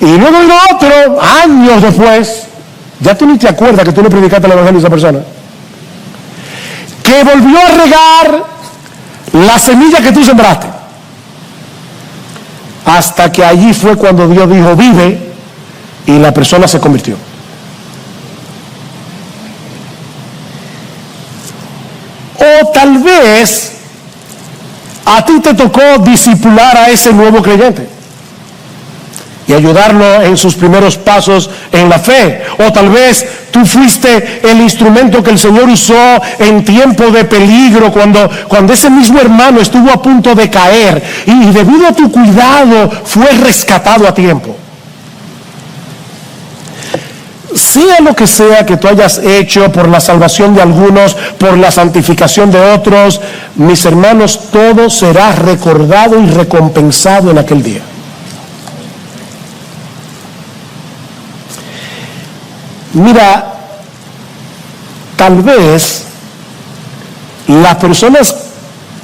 Y luego vino otro, años después, ya tú ni te acuerdas que tú le predicaste el evangelio a esa persona, que volvió a regar la semilla que tú sembraste. Hasta que allí fue cuando Dios dijo: vive, y la persona se convirtió. O tal vez a ti te tocó discipular a ese nuevo creyente y ayudarlo en sus primeros pasos en la fe. O tal vez tú fuiste el instrumento que el Señor usó en tiempo de peligro, cuando ese mismo hermano estuvo a punto de caer, y debido a tu cuidado fue rescatado a tiempo. sea lo que sea que tú hayas hecho por la salvación de algunos, por la santificación de otros, mis hermanos, todo será recordado y recompensado en aquel día. Mira, tal vez las personas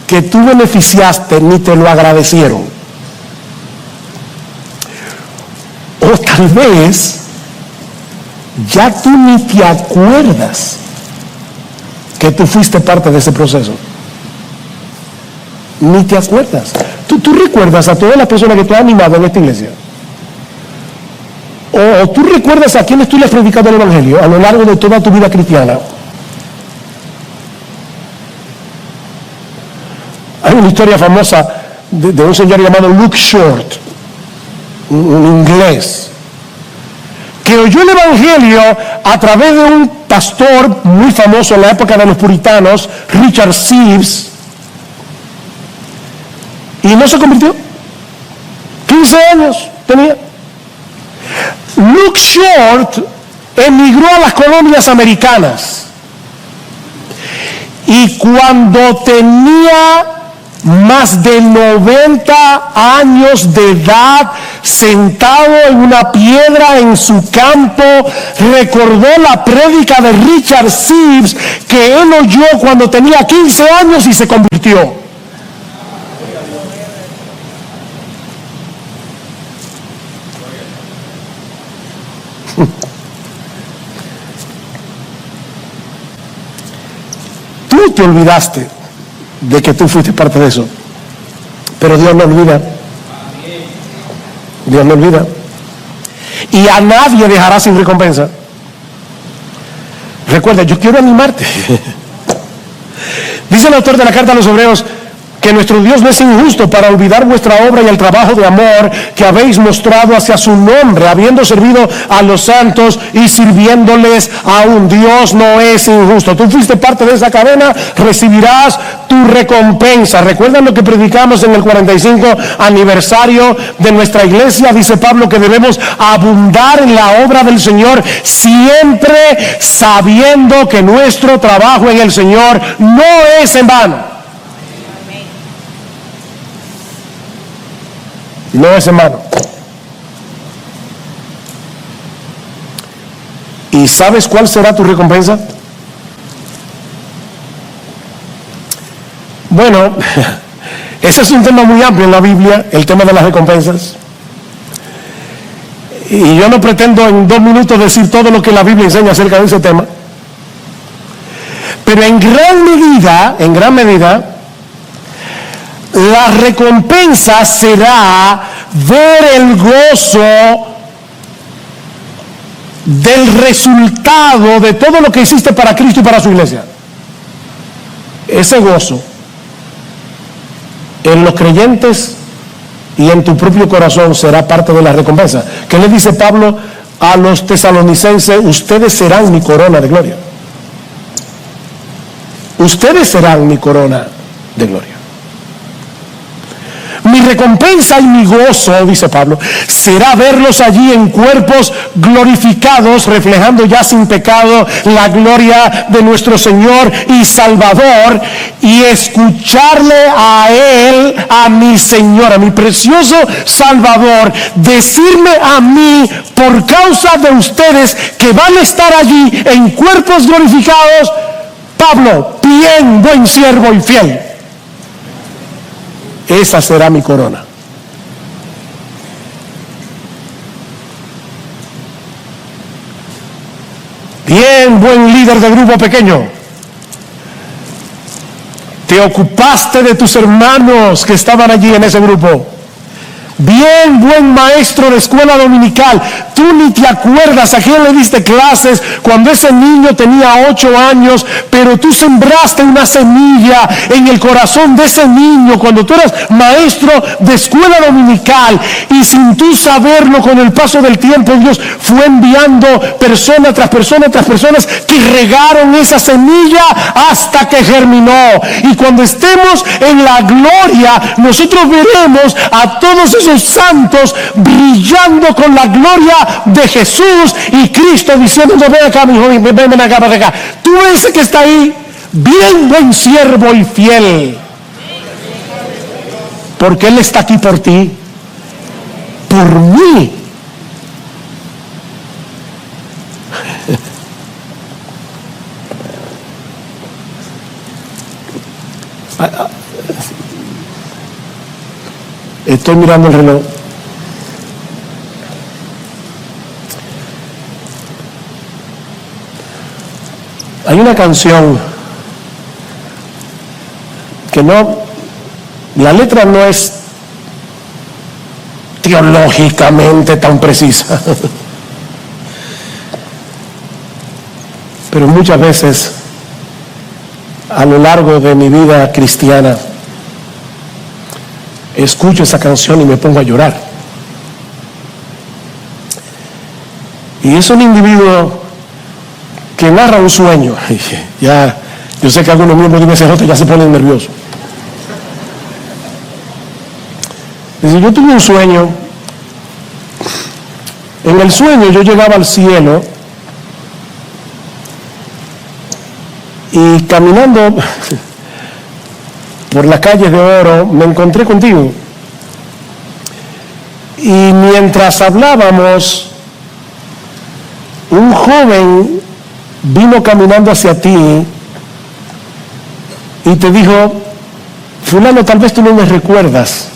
que tú beneficiaste ni te lo agradecieron. O tal vez ya tú ni te acuerdas que tú fuiste parte de ese proceso. Ni te acuerdas. Tú recuerdas a todas las personas que tú has animado en esta iglesia. O tú recuerdas a quienes tú le has predicado el evangelio a lo largo de toda tu vida cristiana. Hay una historia famosa de un señor llamado Luke Short, un inglés, que oyó el evangelio a través de un pastor muy famoso en la época de los puritanos, Richard Sibbes, y no se convirtió. 15 años tenía. Luke Short emigró a las colonias americanas y cuando tenía más de 90 años de edad, sentado en una piedra en su campo, recordó la prédica de Richard Sibbes que él oyó cuando tenía 15 años y se convirtió. Tú te olvidaste de que tú fuiste parte de eso, pero Dios no olvida. Dios no olvida. Y a nadie dejará sin recompensa. Recuerda, yo quiero animarte. Dice el autor de la carta a los Hebreos que nuestro Dios no es injusto para olvidar vuestra obra y el trabajo de amor que habéis mostrado hacia su nombre, habiendo servido a los santos y sirviéndoles aún. Dios no es injusto. Tú fuiste parte de esa cadena, recibirás tu recompensa. ¿Recuerdan lo que predicamos en el 45 aniversario de nuestra iglesia? Dice Pablo que debemos abundar en la obra del Señor, siempre sabiendo que nuestro trabajo en el Señor no es en vano. No es en vano. ¿Y sabes cuál será tu recompensa? Bueno, ese es un tema muy amplio en la Biblia, el tema de las recompensas. Y yo no pretendo en 2 minutos decir todo lo que la Biblia enseña acerca de ese tema. Pero en gran medida, la recompensa será ver el gozo del resultado de todo lo que hiciste para Cristo y para su iglesia. Ese gozo en los creyentes y en tu propio corazón será parte de la recompensa. ¿Qué le dice Pablo a los tesalonicenses? Ustedes serán mi corona de gloria. Ustedes serán mi corona de gloria. Mi recompensa y mi gozo, dice Pablo, será verlos allí en cuerpos glorificados, reflejando ya sin pecado la gloria de nuestro Señor y Salvador, y escucharle a Él, a mi Señor, a mi precioso Salvador, decirme a mí, por causa de ustedes que van a estar allí en cuerpos glorificados: Pablo, bien, buen siervo y fiel. Esa será mi corona. Bien, buen líder de grupo pequeño. Te ocupaste de tus hermanos que estaban allí en ese grupo. Bien, buen maestro de escuela dominical. Tú ni te acuerdas a quién le diste clases cuando ese niño tenía 8 años, pero tú sembraste una semilla en el corazón de ese niño cuando tú eras maestro de escuela dominical, y sin tú saberlo, con el paso del tiempo, Dios fue enviando persona tras persona tras personas que regaron esa semilla hasta que germinó. Y cuando estemos en la gloria, nosotros veremos a todos esos esos santos brillando con la gloria de Jesús y Cristo diciendo: ven acá, mi hijo, ven acá, ven acá. Tú ese que está ahí, bien buen siervo y fiel, porque Él está aquí por ti, por mí. Estoy mirando el reloj. Hay una canción que la letra no es teológicamente tan precisa, pero muchas veces a lo largo de mi vida cristiana escucho esa canción y me pongo a llorar. Y es un individuo que narra un sueño. Ya, yo sé que algunos miembros de MCJ ya se ponen nerviosos. Dice: yo tuve un sueño. En el sueño yo llegaba al cielo y caminando por las calles de oro me encontré contigo. Y mientras hablábamos, un joven vino caminando hacia ti y te dijo: fulano, tal vez tú no me recuerdas,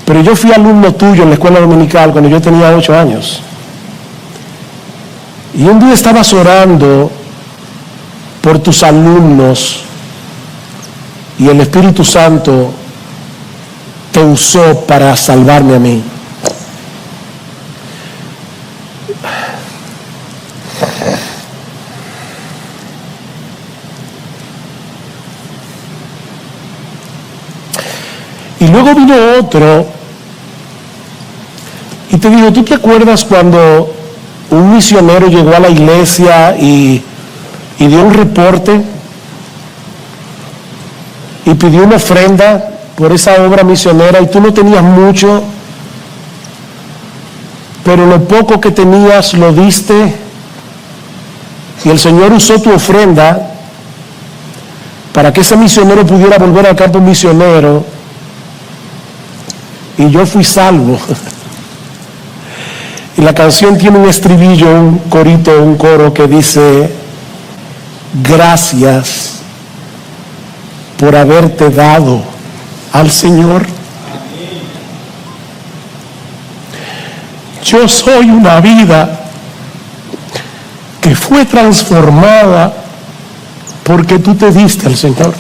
pero yo fui alumno tuyo en la escuela dominical cuando yo tenía 8 años. Y un día estabas orando por tus alumnos y el Espíritu Santo te usó para salvarme a mí. Y luego vino otro y te dijo: ¿tú te acuerdas cuando un misionero llegó a la iglesia y dio un reporte y pidió una ofrenda por esa obra misionera y tú no tenías mucho, pero lo poco que tenías lo diste y el Señor usó tu ofrenda para que ese misionero pudiera volver al campo misionero y yo fui salvo? Y la canción tiene un estribillo, un corito, un coro que dice: gracias por haberte dado al Señor. Yo soy una vida que fue transformada porque tú te diste al Señor.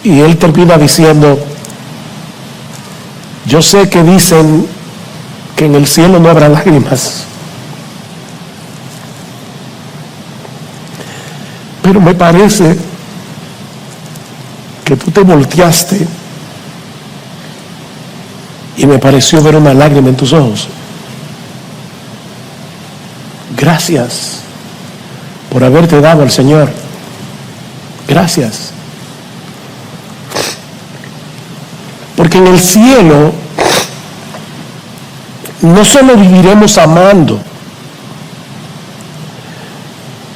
Y él termina diciendo: yo sé que dicen que en el cielo no habrá lágrimas, pero me parece que tú te volteaste y me pareció ver una lágrima en tus ojos. Gracias por haberte dado al Señor. Gracias. Porque en el cielo no solo viviremos amando,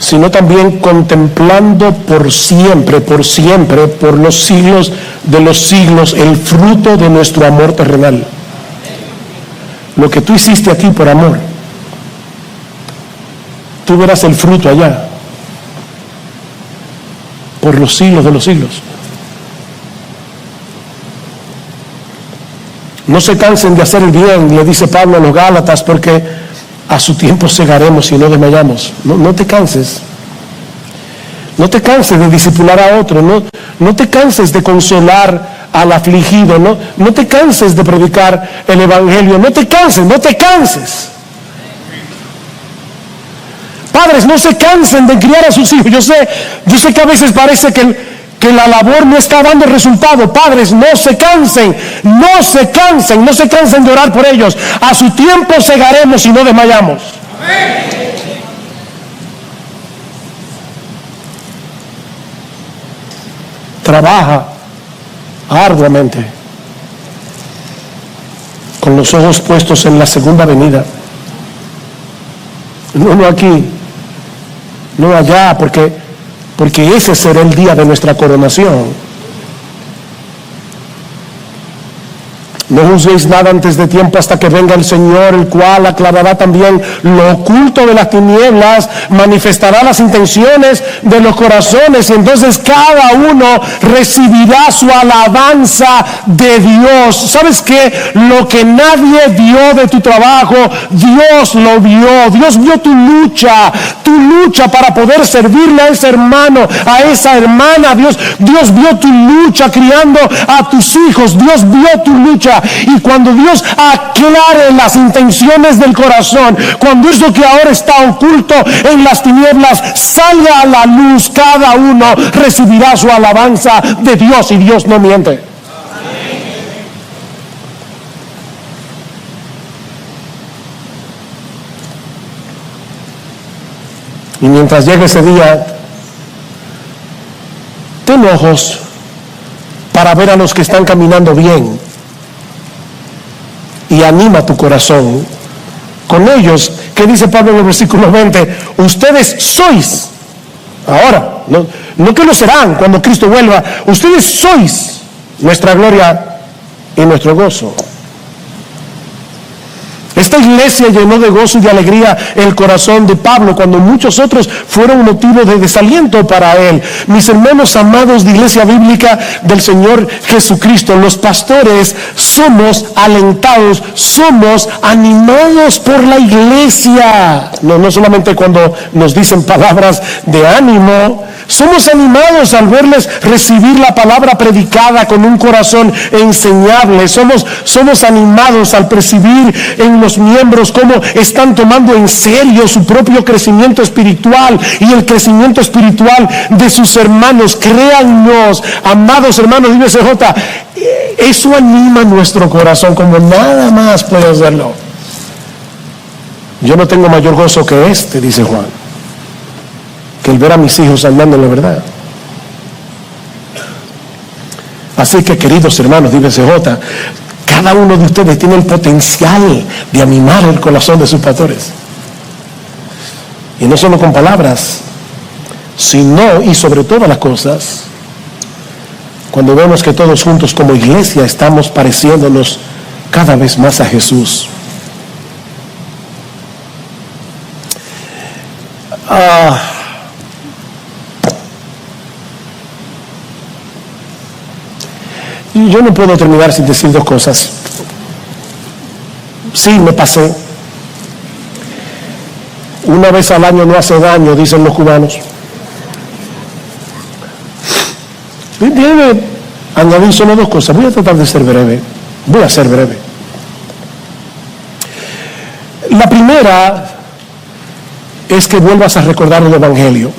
sino también contemplando por siempre, por los siglos de los siglos, el fruto de nuestro amor terrenal. Lo que tú hiciste aquí por amor, tú verás el fruto allá, por los siglos de los siglos. No se cansen de hacer el bien, le dice Pablo a los Gálatas, porque a su tiempo segaremos y no desmayamos. No te canses. No te canses de discipular a otro. No te canses de consolar al afligido. No te canses de predicar el evangelio. No te canses. Padres, no se cansen de criar a sus hijos. Yo sé que a veces parece que la labor no está dando resultado. Padres, no se cansen de orar por ellos. A su tiempo segaremos y no desmayamos. Amén. trabaja arduamente, con los ojos puestos en la segunda venida. No aquí, no allá, porque ese será el día de nuestra coronación. No juzguéis nada antes de tiempo hasta que venga el Señor, el cual aclarará también lo oculto de las tinieblas, manifestará las intenciones de los corazones, y entonces cada uno recibirá su alabanza de Dios. ¿Sabes qué? Lo que nadie vio de tu trabajo, Dios lo vio. Dios vio tu lucha para poder servirle a ese hermano, a esa hermana. Dios vio tu lucha criando a tus hijos. Dios vio tu lucha. Y cuando Dios aclare las intenciones del corazón, cuando eso que ahora está oculto en las tinieblas salga a la luz, cada uno recibirá su alabanza de Dios, y Dios no miente. Y mientras llegue ese día, ten ojos para ver a los que están caminando bien, y anima tu corazón con ellos. ¿Qué dice Pablo en el versículo 20? Ustedes sois, ahora, no que lo serán cuando Cristo vuelva, ustedes sois nuestra gloria y nuestro gozo. Esta iglesia llenó de gozo y de alegría el corazón de Pablo, cuando muchos otros fueron motivo de desaliento para él. Mis hermanos amados de Iglesia Bíblica del Señor Jesucristo, los pastores somos alentados, somos animados por la iglesia. No solamente cuando nos dicen palabras de ánimo, somos animados al verles recibir la palabra predicada con un corazón enseñable. Somos animados al percibir en los miembros cómo están tomando en serio su propio crecimiento espiritual y el crecimiento espiritual de sus hermanos. Créannos, amados hermanos de IBCJ, eso anima nuestro corazón como nada más puede hacerlo. Yo no tengo mayor gozo que este, dice Juan, que el ver a mis hijos andando en la verdad. Así que, queridos hermanos de IBCJ, cada uno de ustedes tiene el potencial de animar el corazón de sus pastores. Y no solo con palabras, sino y sobre todas las cosas, cuando vemos que todos juntos como iglesia estamos pareciéndonos cada vez más a Jesús. Y yo no puedo terminar sin decir dos cosas. Sí, me pasé. Una vez al año no hace daño, dicen los cubanos. Déjeme añadir solo dos cosas. Voy a tratar de ser breve. Voy a ser breve. La primera es que vuelvas a recordar el Evangelio.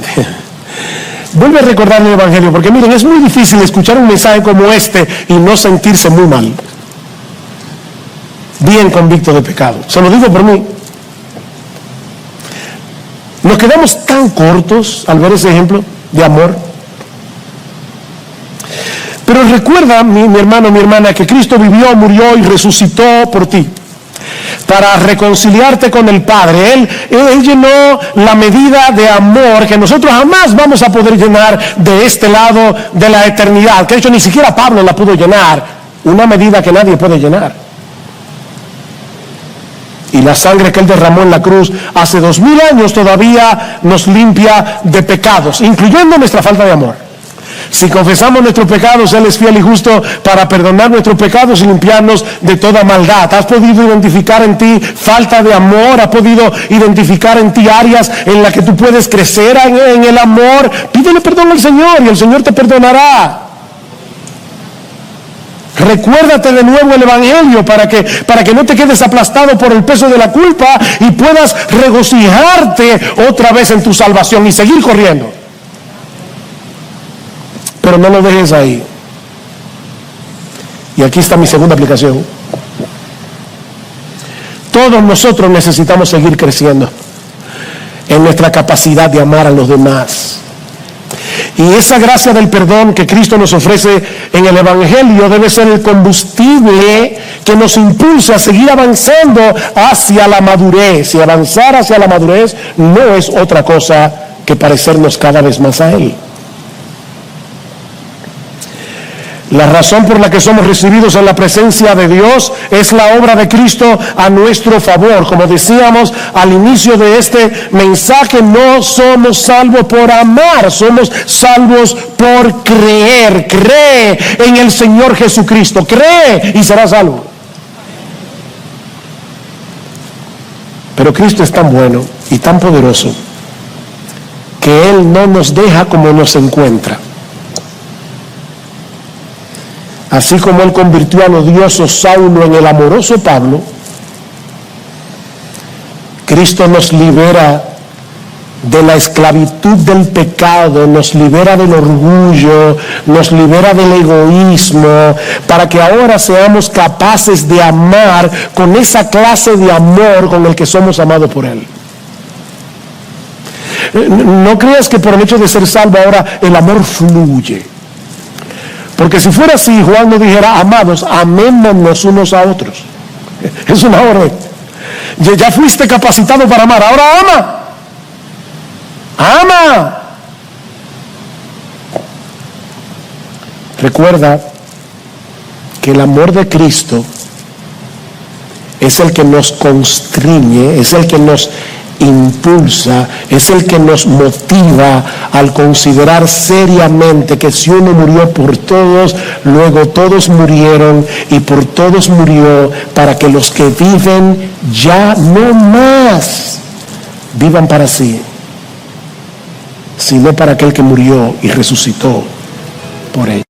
Vuelve a recordar el Evangelio, porque miren, es muy difícil escuchar un mensaje como este y no sentirse muy mal, bien convicto de pecado. Se lo digo por mí. Nos quedamos tan cortos al ver ese ejemplo de amor. Pero recuerda, mi hermano, mi hermana, que Cristo vivió, murió y resucitó por ti, para reconciliarte con el Padre. Él llenó la medida de amor que nosotros jamás vamos a poder llenar de este lado de la eternidad, que de hecho ni siquiera Pablo la pudo llenar, una medida que nadie puede llenar. Y la sangre que Él derramó en la cruz hace 2000 años todavía nos limpia de pecados, incluyendo nuestra falta de amor. Si confesamos nuestros pecados, Él es fiel y justo para perdonar nuestros pecados y limpiarnos de toda maldad. ¿Has podido identificar en ti falta de amor? ¿Has podido identificar en ti áreas en las que tú puedes crecer en el amor? Pídele perdón al Señor y el Señor te perdonará. Recuérdate de nuevo el Evangelio para que no te quedes aplastado por el peso de la culpa y puedas regocijarte otra vez en tu salvación y seguir corriendo. Pero no lo dejes ahí. Y aquí está mi segunda aplicación. Todos nosotros necesitamos seguir creciendo en nuestra capacidad de amar a los demás. Y esa gracia del perdón que Cristo nos ofrece en el Evangelio debe ser el combustible que nos impulsa a seguir avanzando hacia la madurez. Y avanzar hacia la madurez no es otra cosa que parecernos cada vez más a Él. La razón por la que somos recibidos en la presencia de Dios es la obra de Cristo a nuestro favor. Como decíamos al inicio de este mensaje, no somos salvos por amar, somos salvos por creer. Cree en el Señor Jesucristo, cree y serás salvo. Pero Cristo es tan bueno y tan poderoso que Él no nos deja como nos encuentra. Así como Él convirtió al odioso Saulo en el amoroso Pablo, Cristo nos libera de la esclavitud del pecado, nos libera del orgullo, nos libera del egoísmo, para que ahora seamos capaces de amar con esa clase de amor con el que somos amados por Él. No creas que por el hecho de ser salvo ahora el amor fluye. Porque si fuera así, Juan nos dijera: amados, amémonos unos a otros. Es una orden. Ya fuiste capacitado para amar, ahora ama. Ama. Recuerda que el amor de Cristo es el que nos constriñe, es el que nos impulsa, es el que nos motiva al considerar seriamente que si uno murió por todos, luego todos murieron y por todos murió, para que los que viven ya no más vivan para sí, sino para aquel que murió y resucitó por ellos.